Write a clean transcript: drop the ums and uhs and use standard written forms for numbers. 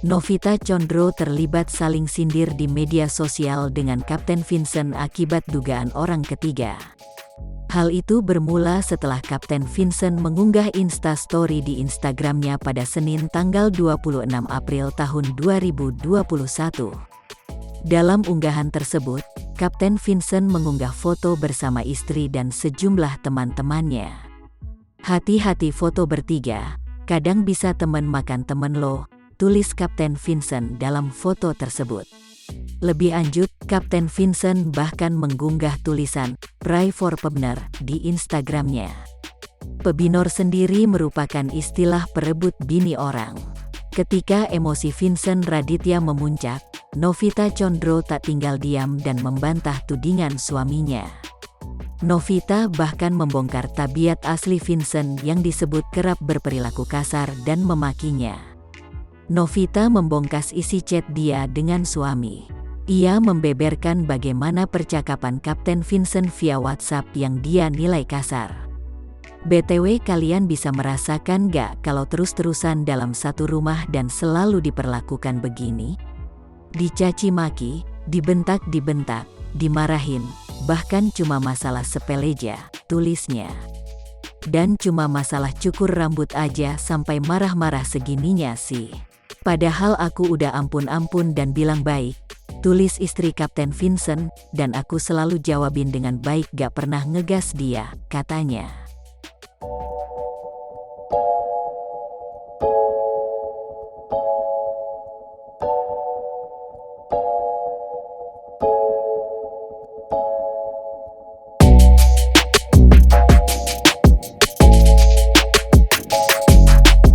Novita Condro terlibat saling sindir di media sosial dengan Kapten Vincent akibat dugaan orang ketiga. Hal itu bermula setelah Kapten Vincent mengunggah Instastory di Instagramnya pada Senin tanggal 26 April tahun 2021. Dalam unggahan tersebut, Kapten Vincent mengunggah foto bersama istri dan sejumlah teman-temannya. "Hati-hati foto bertiga, kadang bisa temen makan temen lo," tulis Kapten Vincent dalam foto tersebut. Lebih lanjut, Kapten Vincent bahkan mengunggah tulisan "Pray for Pebnor" di Instagramnya. Pebinor sendiri merupakan istilah perebut bini orang. Ketika emosi Vincent Raditya memuncak, Novita Condro tak tinggal diam dan membantah tudingan suaminya. Novita bahkan membongkar tabiat asli Vincent yang disebut kerap berperilaku kasar dan memakinya. Novita membongkas isi chat dia dengan suami. Ia membeberkan bagaimana percakapan Kapten Vincent via WhatsApp yang dia nilai kasar. "BTW kalian bisa merasakan gak kalau terus-terusan dalam satu rumah dan selalu diperlakukan begini? Dicaci maki, dibentak-dibentak, dimarahin, bahkan cuma masalah sepele aja," tulisnya. "Dan cuma masalah cukur rambut aja sampai marah-marah segininya sih. Padahal aku udah ampun-ampun dan bilang baik," tulis istri Kapten Vincent, "dan aku selalu jawabin dengan baik, gak pernah ngegas dia," katanya.